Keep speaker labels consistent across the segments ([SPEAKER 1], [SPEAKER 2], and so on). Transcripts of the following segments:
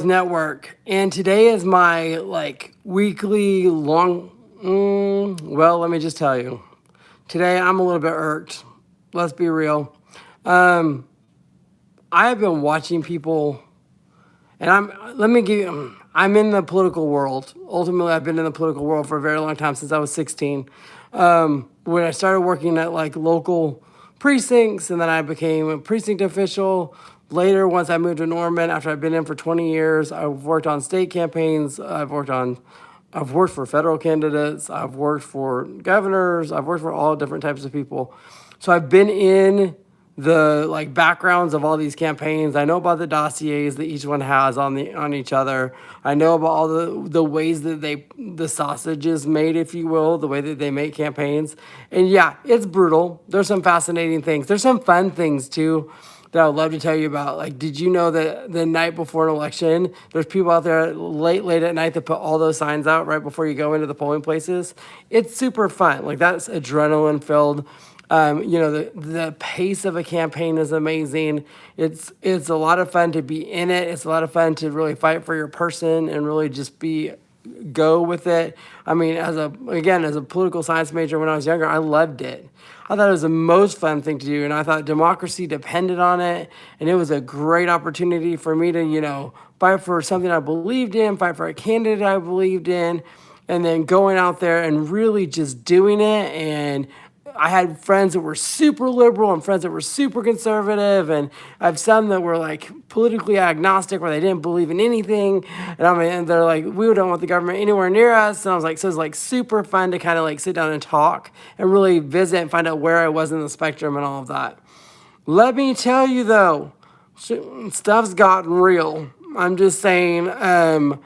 [SPEAKER 1] Network, and today is my weekly long. Well, let me just tell you, today I'm a little bit irked. Let's be real. Um, I have been watching people, and Let me give you. I'm in the political world. Ultimately, I've been in the political world for a very long time since I was 16. When I started working at local precincts, and then I became a precinct official. Later, once I moved to Norman, after I've been in for 20 years, I've worked on state campaigns. I've worked for federal candidates. I've worked for governors. I've worked for all different types of people. So I've been in the backgrounds of all these campaigns. I know about the dossiers that each one has on each other. I know about all the ways that the sausage is made, if you will, the way that they make campaigns. And yeah, it's brutal. There's some fascinating things. There's some fun things too that I would love to tell you about. Like, did you know that the night before an election, there's people out there late at night that put all those signs out right before you go into the polling places? It's super fun. Like, that's adrenaline filled. The pace of a campaign is amazing. It's a lot of fun to be in it. It's a lot of fun to really fight for your person and really just go with it. I mean, as a political science major when I was younger, I loved it. I thought it was the most fun thing to do, and I thought democracy depended on it, and it was a great opportunity for me to, fight for something I believed in, fight for a candidate I believed in, and then going out there and really just doing it. And I had friends that were super liberal and friends that were super conservative, and I have some that were politically agnostic, where they didn't believe in anything. And they're like, we don't want the government anywhere near us. And I was like, so it's super fun to kind of sit down and talk and really visit and find out where I was in the spectrum and all of that. Let me tell you though, stuff's gotten real. I'm just saying, I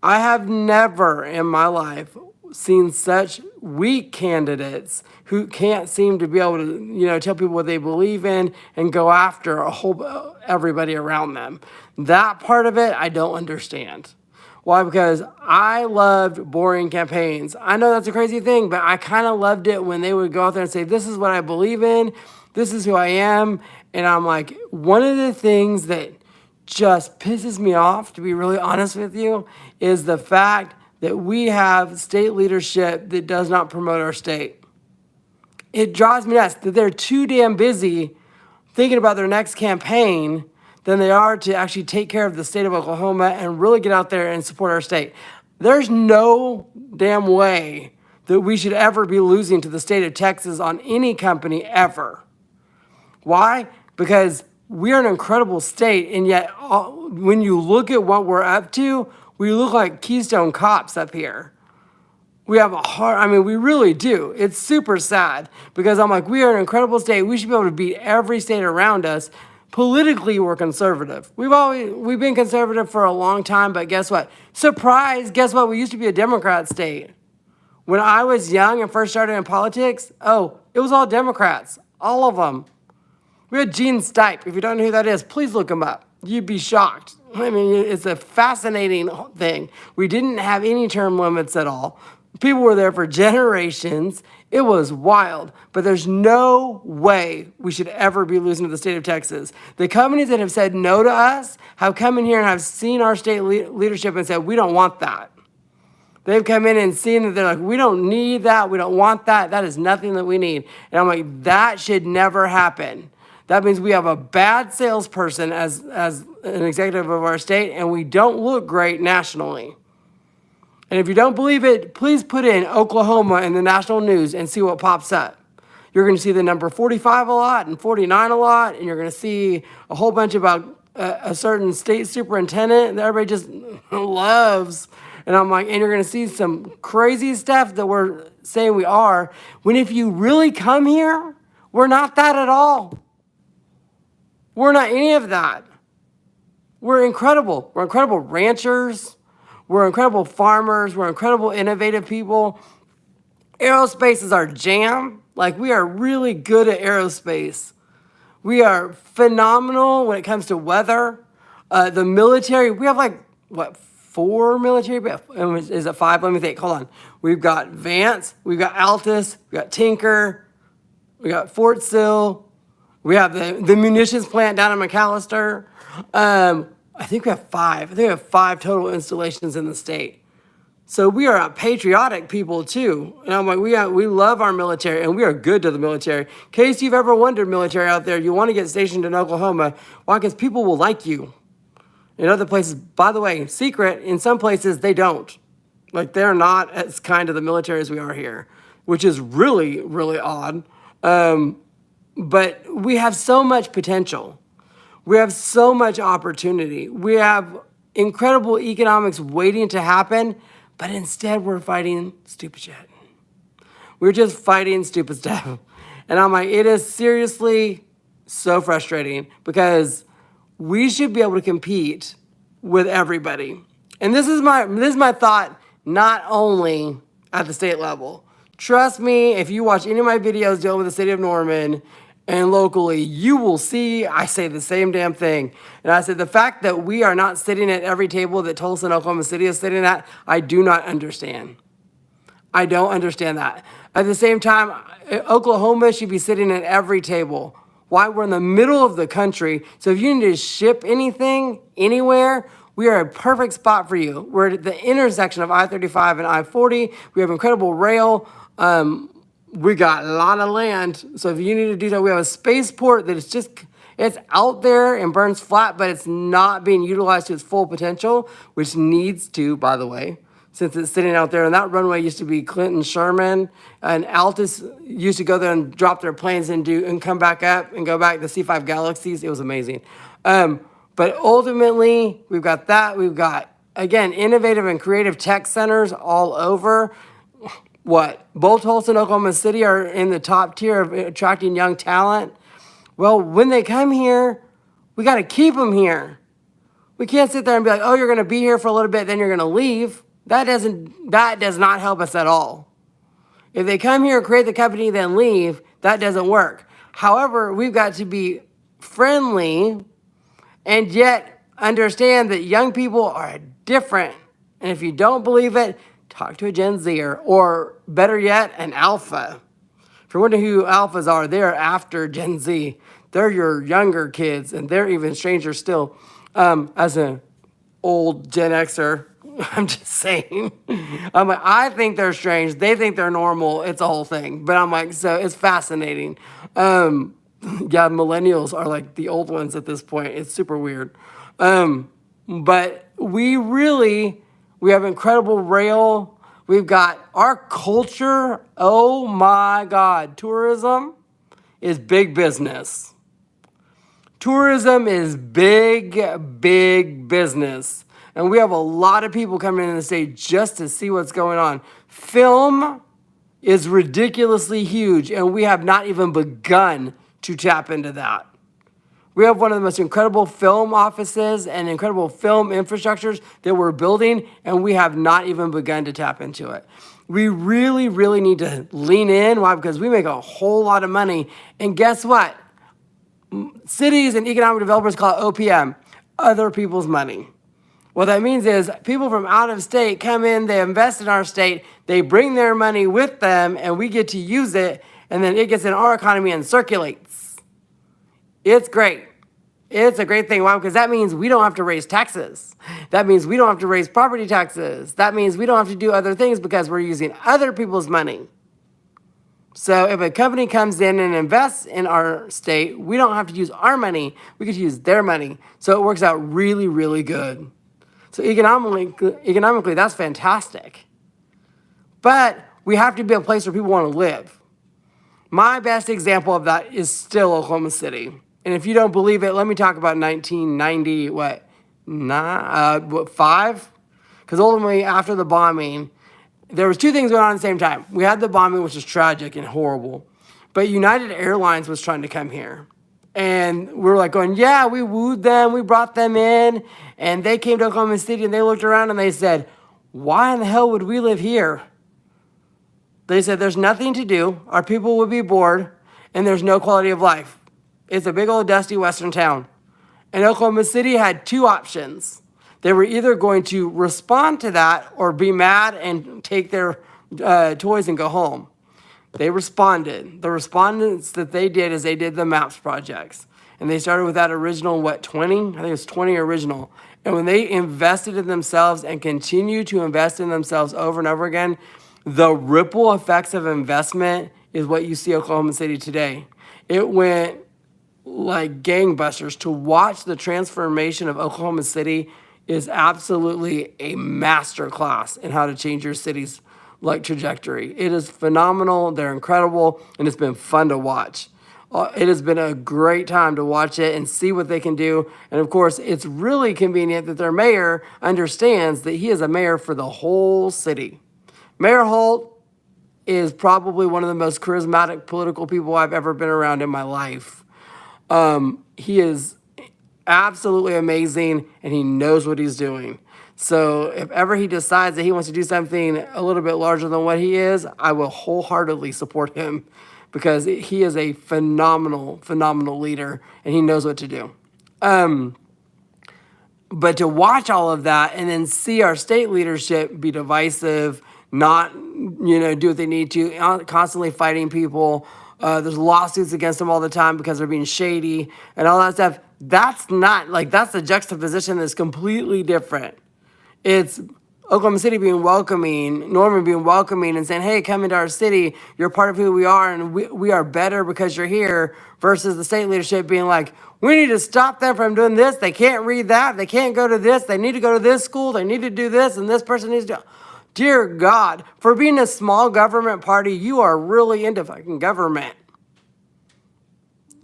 [SPEAKER 1] have never in my life seen such weak candidates who can't seem to be able to, tell people what they believe in and go after everybody around them. That part of it, I don't understand. Why? Because I loved boring campaigns. I know that's a crazy thing, but I kind of loved it when they would go out there and say, this is what I believe in, this is who I am. And I'm like, one of the things that just pisses me off, to be really honest with you, is the fact that we have state leadership that does not promote our state. It drives me nuts that they're too damn busy thinking about their next campaign than they are to actually take care of the state of Oklahoma and really get out there and support our state. There's no damn way that we should ever be losing to the state of Texas on any company ever. Why? Because we are an incredible state, and yet when you look at what we're up to, we look like Keystone Cops up here. We have we really do. It's super sad because I'm like, we are an incredible state. We should be able to beat every state around us. Politically, we're conservative. We've been conservative for a long time, but guess what? Surprise, guess what? We used to be a Democrat state. When I was young and first started in politics, it was all Democrats, all of them. We had Gene Stipe. If you don't know who that is, please look him up. You'd be shocked. I mean, it's a fascinating thing. We didn't have any term limits at all. People were there for generations. It was wild. But there's no way we should ever be losing to the state of Texas. The companies that have said no to us have come in here and have seen our state leadership and said, we don't want that. They've come in and seen that they're like, we don't need that. We don't want that. That is nothing that we need. And I'm like, that should never happen. That means we have a bad salesperson as an executive of our state, and we don't look great nationally. And if you don't believe it, please put in Oklahoma in the national news and see what pops up. You're going to see the number 45 a lot and 49 a lot, and you're going to see a whole bunch about a certain state superintendent that everybody just loves. And I'm like, and you're going to see some crazy stuff that we're saying we are, when if you really come here, we're not that at all. We're not any of that. We're incredible. We're incredible ranchers. We're incredible farmers. We're incredible innovative people. Aerospace is our jam. We are really good at aerospace. We are phenomenal when it comes to weather. The military, we have 4 military? Is it 5? Let me think. Hold on. We've got Vance. We've got Altus. We've got Tinker. We got Fort Sill. We have the munitions plant down in McAllister. I think we have five. I think we have five total installations in the state. So we are a patriotic people too. And I'm like, we love our military and we are good to the military. In case you've ever wondered, military out there, you want to get stationed in Oklahoma, why? Because people will like you. In other places, by the way, secret, in some places they don't. Like they're not as kind to the military as we are here, which is really, really odd. But we have so much potential. We have so much opportunity. We have incredible economics waiting to happen, but instead we're fighting stupid shit. We're just fighting stupid stuff. And I'm like, it is seriously so frustrating because we should be able to compete with everybody. And this is my thought, not only at the state level. Trust me, if you watch any of my videos dealing with the city of Norman and locally, you will see I say the same damn thing. And I said the fact that we are not sitting at every table that Tulsa and Oklahoma City is sitting at, I do not understand. I don't understand that. At the same time, Oklahoma should be sitting at every table. Why? We're in the middle of the country. So if you need to ship anything anywhere, we are a perfect spot for you. We're at the intersection of I-35 and I-40. We have incredible rail. We got a lot of land. So if you need to do that, we have a spaceport that is just, it's out there in Burns Flat, but it's not being utilized to its full potential, which needs to, by the way, since it's sitting out there. And that runway used to be Clinton Sherman, and Altus used to go there and drop their planes and come back up and go back to C5 Galaxies. It was amazing. But ultimately, we've got that. We've got, again, innovative and creative tech centers all over. Both Tulsa and Oklahoma City are in the top tier of attracting young talent. Well, when they come here, we got to keep them here. We can't sit there and be like, oh, you're going to be here for a little bit, then you're going to leave. That does not help us at all. If they come here, create the company, then leave, that doesn't work. However, we've got to be friendly and yet understand that young people are different. And if you don't believe it, talk to a Gen Zer, or better yet, an Alpha. If you're wondering who Alphas are, they're after Gen Z. They're your younger kids, and they're even stranger still. As an old Gen Xer, I'm just saying. I'm like, I think they're strange. They think they're normal. It's a whole thing. But I'm like, so it's fascinating. Yeah, millennials are like the old ones at this point. It's super weird. But we have incredible rail. We've got our culture. Oh my God. Tourism is big business. Tourism is big, big business. And we have a lot of people coming in the state just to see what's going on. Film is ridiculously huge, and we have not even begun to tap into that. We have one of the most incredible film offices and incredible film infrastructures that we're building, and we have not even begun to tap into it. We really, really need to lean in. Why? Because we make a whole lot of money. And guess what? Cities and economic developers call it OPM, other people's money. What that means is people from out of state come in, they invest in our state, they bring their money with them, and we get to use it, and then it gets in our economy and circulates. It's great. It's a great thing. Why? Because that means we don't have to raise taxes. That means we don't have to raise property taxes. That means we don't have to do other things because we're using other people's money. So if a company comes in and invests in our state, we don't have to use our money. We get to use their money. So it works out really, really good. So economically, that's fantastic. But we have to be a place where people want to live. My best example of that is still Oklahoma City. And if you don't believe it, let me talk about 1990, 5? Because ultimately, after the bombing, there was two things going on at the same time. We had the bombing, which was tragic and horrible. But United Airlines was trying to come here. And we were like going, yeah, we wooed them. We brought them in. And they came to Oklahoma City and they looked around and they said, why in the hell would we live here? They said, there's nothing to do. Our people would be bored. And there's no quality of life. It's a big old dusty western town. And Oklahoma City had two options. They were either going to respond to that or be mad and take their toys and go home. They responded. The respondents that they did is they did the MAPS projects. And they started with that original, 20? I think it was 20 original. And when they invested in themselves and continue to invest in themselves over and over again, the ripple effects of investment is what you see Oklahoma City today. It went like gangbusters. To watch the transformation of Oklahoma City is absolutely a master class in how to change your city's like trajectory. It is phenomenal. They're incredible, and it's been fun to watch. It has been a great time to watch it and see what they can do. And of course, it's really convenient that their mayor understands that he is a mayor for the whole city. Mayor Holt is probably one of the most charismatic political people I've ever been around in my life. He is absolutely amazing, and he knows what he's doing. So if ever he decides that he wants to do something a little bit larger than what he is, I will wholeheartedly support him because he is a phenomenal, phenomenal leader, and he knows what to do. But to watch all of that and then see our state leadership be divisive, not, do what they need to, constantly fighting people. There's lawsuits against them all the time because they're being shady and all that stuff. That's not, that's a juxtaposition that's completely different. It's Oklahoma City being welcoming, Norman being welcoming and saying, hey, come into our city. You're part of who we are, and we are better because you're here, versus the state leadership being like, we need to stop them from doing this. They can't read that. They can't go to this. They need to go to this school. They need to do this, and this person needs to. Dear God, for being a small government party, you are really into fucking government.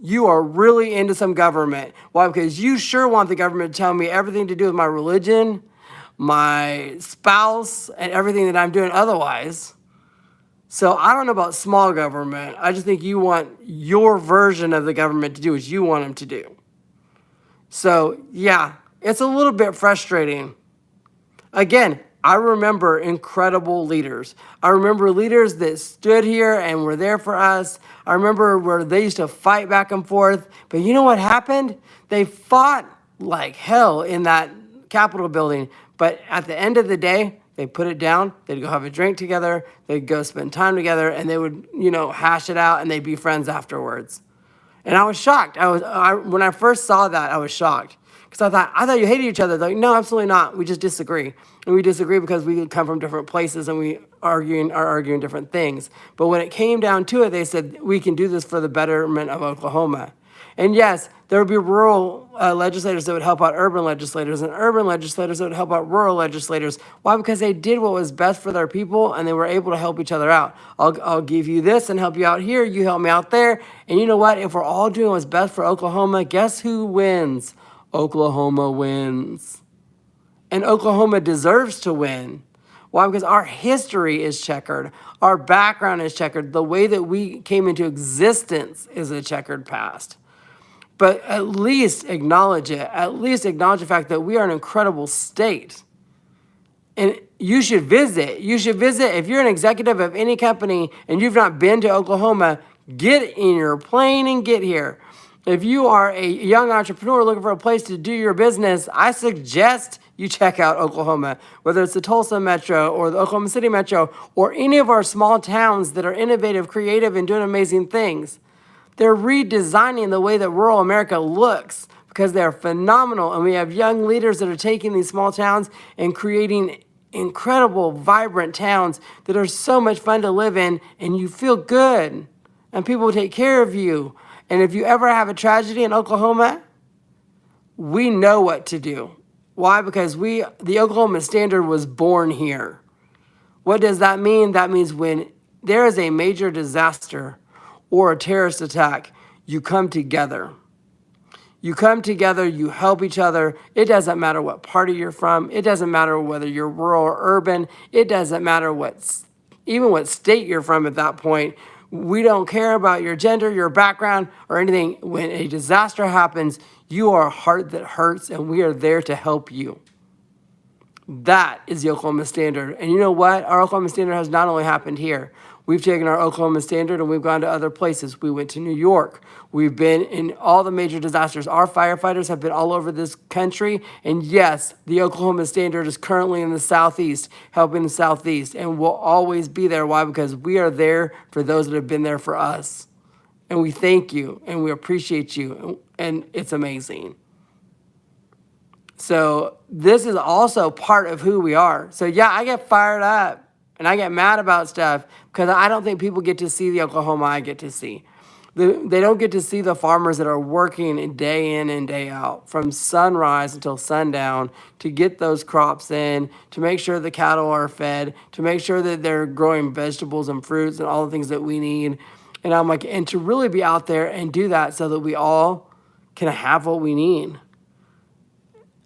[SPEAKER 1] You are really into some government. Why? Because you sure want the government to tell me everything to do with my religion, my spouse, and everything that I'm doing otherwise. So I don't know about small government. I just think you want your version of the government to do what you want them to do. So yeah, it's a little bit frustrating. Again, I remember incredible leaders. I remember leaders that stood here and were there for us. I remember where they used to fight back and forth. But you know what happened? They fought like hell in that Capitol building. But at the end of the day, they put it down. They'd go have a drink together. They'd go spend time together, and they would, hash it out, and they'd be friends afterwards. And I was shocked. When I first saw that, I was shocked. Because I thought you hated each other. Like, no, absolutely not. We just disagree. And we disagree because we come from different places and we are arguing different things. But when it came down to it, they said, we can do this for the betterment of Oklahoma. And yes, there would be rural legislators that would help out urban legislators, and urban legislators that would help out rural legislators. Why? Because they did what was best for their people, and they were able to help each other out. I'll give you this and help you out here. You help me out there. And you know what? If we're all doing what's best for Oklahoma, guess who wins? Oklahoma wins. And Oklahoma deserves to win. Why? Because our history is checkered. Our background is checkered. The way that we came into existence is a checkered past. But at least acknowledge it. At least acknowledge the fact that we are an incredible state. And you should visit. You should visit. If you're an executive of any company and you've not been to Oklahoma, get in your plane and get here. If you are a young entrepreneur looking for a place to do your business, I suggest you check out Oklahoma, whether it's the Tulsa Metro or the Oklahoma City Metro or any of our small towns that are innovative, creative, and doing amazing things. They're redesigning the way that rural America looks because they're phenomenal. And we have young leaders that are taking these small towns and creating incredible, vibrant towns that are so much fun to live in, and you feel good and people will take care of you. And if you ever have a tragedy in Oklahoma, we know what to do. Why? Because the Oklahoma Standard was born here. What does that mean? That means when there is a major disaster or a terrorist attack, you come together. You come together, you help each other. It doesn't matter what party you're from. It doesn't matter whether you're rural or urban. It doesn't matter even what state you're from at that point. We don't care about your gender, your background, or anything. When a disaster happens, you are a heart that hurts, and we are there to help you. That is the Oklahoma Standard. And you know what? Our Oklahoma Standard has not only happened here. We've taken our Oklahoma Standard and we've gone to other places. We went to New York. We've been in all the major disasters. Our firefighters have been all over this country. And yes, the Oklahoma Standard is currently in the Southeast, helping the Southeast, and will always be there. Why? Because we are there for those that have been there for us. And we thank you and we appreciate you. And it's amazing. So this is also part of who we are. So yeah, I get fired up and I get mad about stuff because I don't think people get to see the Oklahoma I get to see. They don't get to see the farmers that are working day in and day out from sunrise until sundown to get those crops in, to make sure the cattle are fed, to make sure that they're growing vegetables and fruits and all the things that we need. And I'm like, and to really be out there and do that so that we all can have what we need.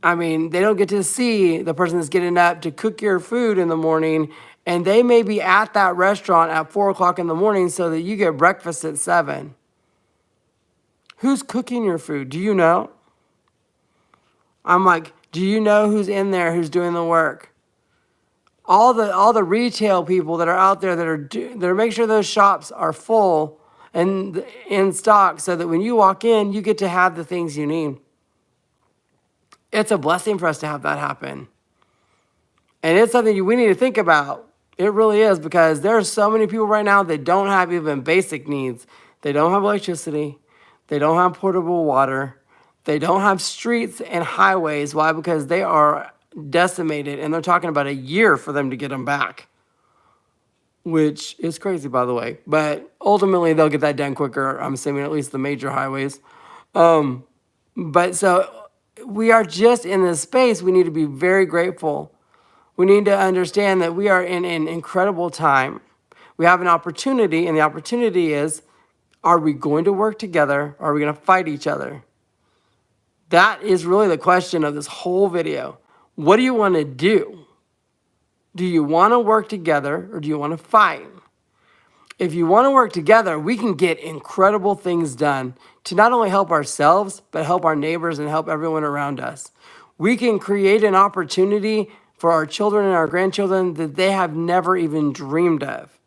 [SPEAKER 1] I mean, they don't get to see the person that's getting up to cook your food in the morning, and they may be at that restaurant at 4 o'clock in the morning so that you get breakfast at 7. Who's cooking your food? Do you know? I'm like, do you know who's in there, who's doing the work? All the retail people that are out there that are making sure those shops are full and in stock so that when you walk in, you get to have the things you need. It's a blessing for us to have that happen. And it's something we need to think about. It really is, because there are so many people right now that don't have even basic needs. They don't have electricity. They don't have portable water. They don't have streets and highways. Why? Because they are decimated, and they're talking about a year for them to get them back, which is crazy, by the way. But ultimately, they'll get that done quicker, I'm assuming, at least the major highways. But so we are just in this space. We need to be very grateful. We need to understand that we are in an incredible time. We have an opportunity, and the opportunity is, are we going to work together? Or are we going to fight each other? That is really the question of this whole video. What do you want to do? Do you want to work together, or do you want to fight? If you want to work together, we can get incredible things done to not only help ourselves, but help our neighbors and help everyone around us. We can create an opportunity for our children and our grandchildren that they have never even dreamed of.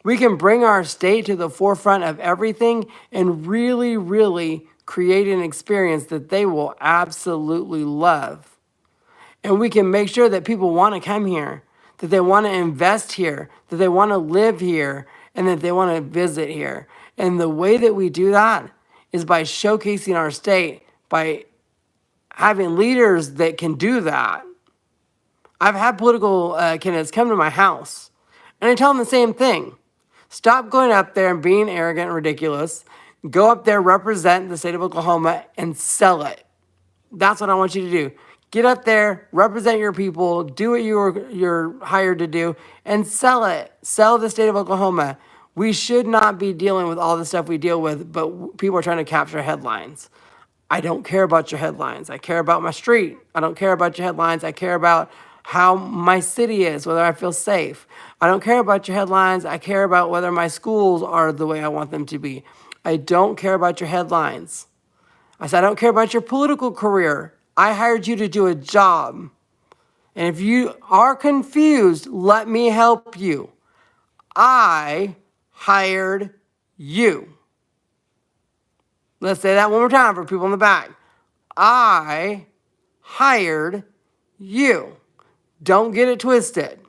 [SPEAKER 1] We can bring our state to the forefront of everything and really, really create an experience that they will absolutely love. And we can make sure that people want to come here, that they want to invest here, that they want to live here, and that they want to visit here. And the way that we do that is by showcasing our state, by having leaders that can do that. I've had political candidates come to my house, and I tell them the same thing. Stop going up there and being arrogant and ridiculous. Go up there, represent the state of Oklahoma, and sell it. That's what I want you to do. Get up there, represent your people, do what you're hired to do, and sell it. Sell the state of Oklahoma. We should not be dealing with all the stuff we deal with, but people are trying to capture headlines. I don't care about your headlines. I care about my street. I don't care about your headlines. I care about how my city is, whether I feel safe. I don't care about your headlines. I care about whether my schools are the way I want them to be. I don't care about your headlines. I said, I don't care about your political career. I hired you to do a job. And if you are confused, let me help you. I hired you. Let's say that one more time for people in the back. I hired you. Don't get it twisted.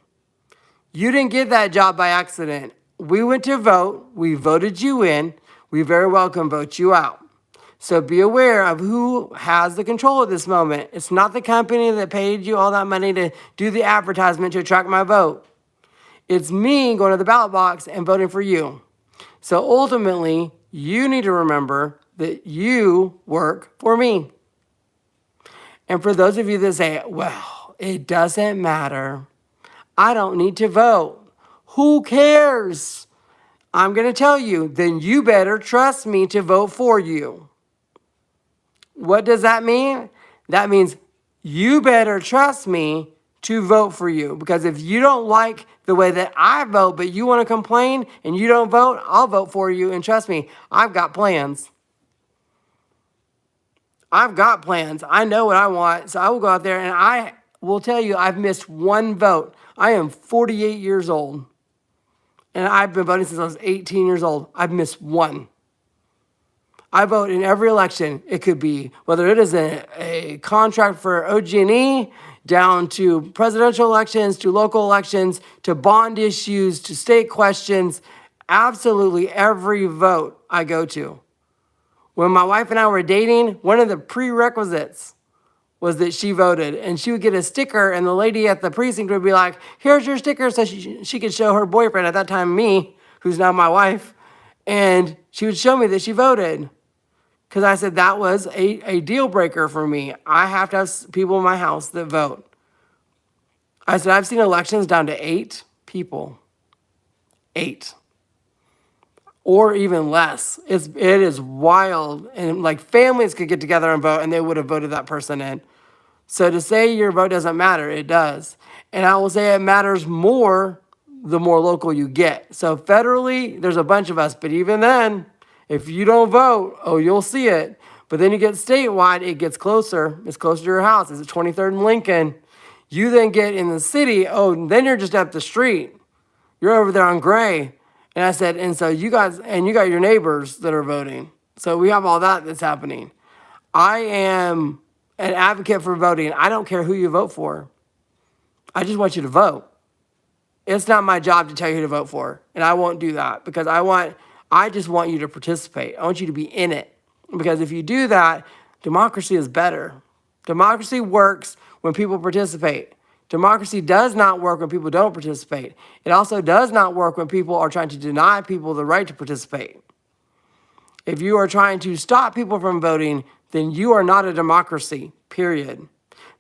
[SPEAKER 1] You didn't get that job by accident. We went to vote. We voted you in. We very well can vote you out. So be aware of who has the control at this moment. It's not the company that paid you all that money to do the advertisement to attract my vote. It's me going to the ballot box and voting for you. So ultimately, you need to remember that you work for me. And for those of you that say, well, it doesn't matter, I don't need to vote, who cares? I'm going to tell you, then you better trust me to vote for you. What does that mean? That means you better trust me to vote for you. Because if you don't like the way that I vote, but you want to complain and you don't vote, I'll vote for you. And trust me, I've got plans. I've got plans. I know what I want. So I will go out there, and I will tell you I've missed one vote. I am 48 years old. And I've been voting since I was 18 years old. I've missed one. I vote in every election. It could be whether it is a contract for OG&E, down to presidential elections, to local elections, to bond issues, to state questions. Absolutely every vote I go to. When my wife and I were dating, one of the prerequisites was that she voted. And she would get a sticker, and the lady at the precinct would be like, here's your sticker, so she could show her boyfriend, at that time me, who's now my wife, and she would show me that she voted. Because I said that was a deal breaker for me. I have to have people in my house that vote. I said, I've seen elections down to 8 people. 8. Or even less. It is wild. And like families could get together and vote, and they would have voted that person in. So to say your vote doesn't matter, it does. And I will say it matters more the more local you get. So federally, there's a bunch of us. But even then, if you don't vote, oh, you'll see it. But then you get statewide, it gets closer. It's closer to your house. It's at 23rd and Lincoln. You then get in the city, oh, then you're just up the street. You're over there on Gray. And I said, and so you guys, and you got your neighbors that are voting. So we have all that that's happening. I am an advocate for voting. I don't care who you vote for. I just want you to vote. It's not my job to tell you who to vote for. And I won't do that because I just want you to participate. I want you to be in it. Because if you do that, democracy is better. Democracy works when people participate. Democracy does not work when people don't participate. It also does not work when people are trying to deny people the right to participate. If you are trying to stop people from voting, then you are not a democracy, period.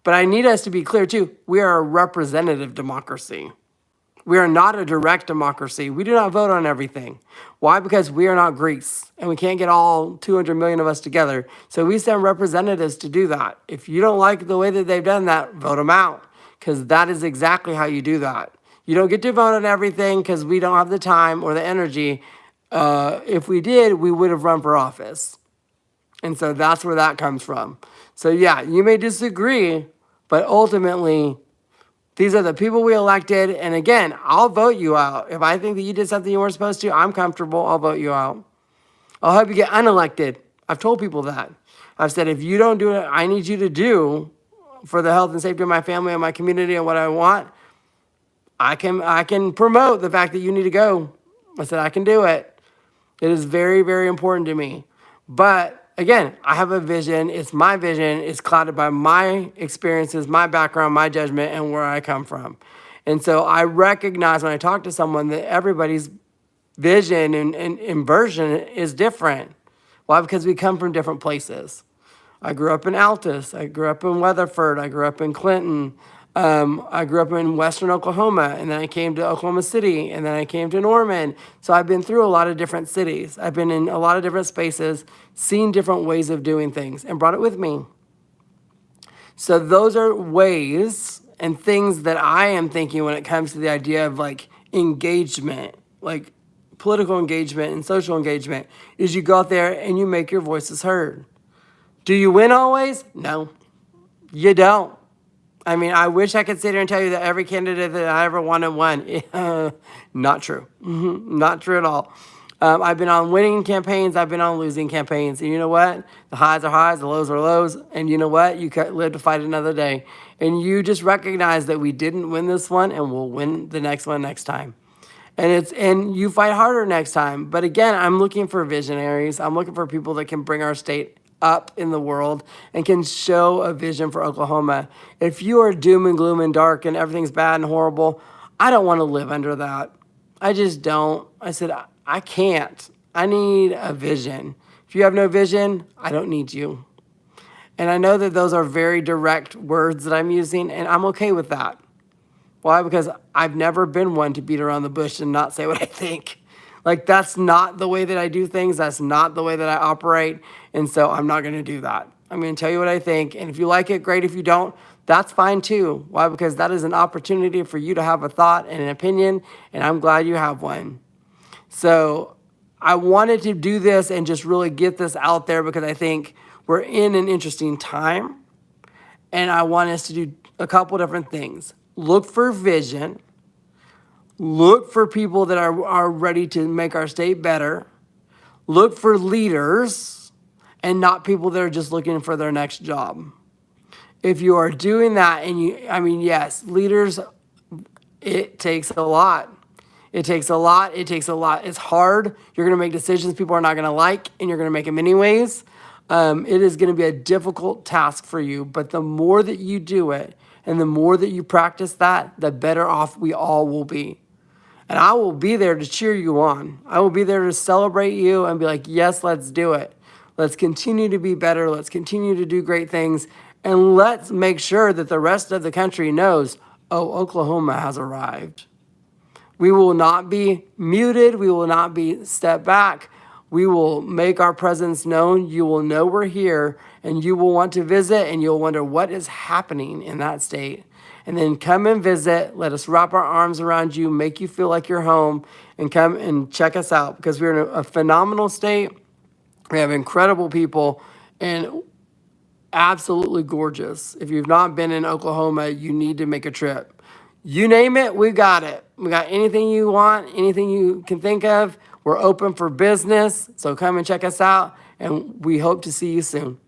[SPEAKER 1] But I need us to be clear too, we are a representative democracy. We are not a direct democracy. We do not vote on everything. Why? Because we are not Greece, and we can't get all 200 million of us together. So we send representatives to do that. If you don't like the way that they've done that, vote them out, because that is exactly how you do that. You don't get to vote on everything because we don't have the time or the energy. If we did, we would have run for office. And so that's where that comes from. So yeah, you may disagree, but ultimately, these are the people we elected. And again, I'll vote you out. If I think that you did something you weren't supposed to, I'm comfortable. I'll vote you out. I'll help you get unelected. I've told people that. I've said, if you don't do what I need you to do for the health and safety of my family and my community and what I want, I can promote the fact that you need to go. I said, I can do it. It is very, very important to me. But again, I have a vision. It's my vision. It's clouded by my experiences, my background, my judgment, and where I come from. And so I recognize when I talk to someone that everybody's vision and version is different. Why? Because we come from different places. I grew up in Altus. I grew up in Weatherford. I grew up in Clinton. I grew up in Western Oklahoma, and then I came to Oklahoma City, and then I came to Norman. So I've been through a lot of different cities. I've been in a lot of different spaces, seen different ways of doing things, and brought it with me. So those are ways and things that I am thinking when it comes to the idea of like engagement, like political engagement and social engagement, is you go out there and you make your voices heard. Do you win always? No, you don't. I mean, I wish I could sit here and tell you that every candidate that I ever wanted won. Not true. Not true at all. I've been on winning campaigns. I've been on losing campaigns. And you know what? The highs are highs, the lows are lows. And you know what? You live to fight another day. And you just recognize that we didn't win this one, and we'll win the next one next time. And you fight harder next time. But again, I'm looking for visionaries. I'm looking for people that can bring our state up in the world and can show a vision for Oklahoma. If you are doom and gloom and dark and everything's bad and horrible, I don't want to live under that. I just don't. I said, I can't. I need a vision. If you have no vision, I don't need you. And I know that those are very direct words that I'm using, and I'm okay with that. Why? Because I've never been one to beat around the bush and not say what I think. Like, that's not the way that I do things. That's not the way that I operate. And so I'm not going to do that. I'm going to tell you what I think. And if you like it, great. If you don't, that's fine too. Why? Because that is an opportunity for you to have a thought and an opinion. And I'm glad you have one. So I wanted to do this and just really get this out there because I think we're in an interesting time. And I want us to do a couple different things. Look for vision. Look for people that are ready to make our state better. Look for leaders and not people that are just looking for their next job. If you are doing that yes, leaders, it takes a lot. It takes a lot. It's hard. You're going to make decisions people are not going to like, and you're going to make them anyways. It is going to be a difficult task for you, but the more that you do it and the more that you practice that, the better off we all will be. And I will be there to cheer you on. I will be there to celebrate you and be like, yes, let's do it. Let's continue to be better. Let's continue to do great things. And let's make sure that the rest of the country knows, oh, Oklahoma has arrived. We will not be muted. We will not be stepped back. We will make our presence known. You will know we're here, and you will want to visit, and you'll wonder what is happening in that state. And then come and visit. Let us wrap our arms around you, make you feel like you're home, and come and check us out, because we're in a phenomenal state. We have incredible people and absolutely gorgeous. If you've not been in Oklahoma, you need to make a trip. You name it, we got it. We got anything you want, anything you can think of. We're open for business, so come and check us out, and we hope to see you soon.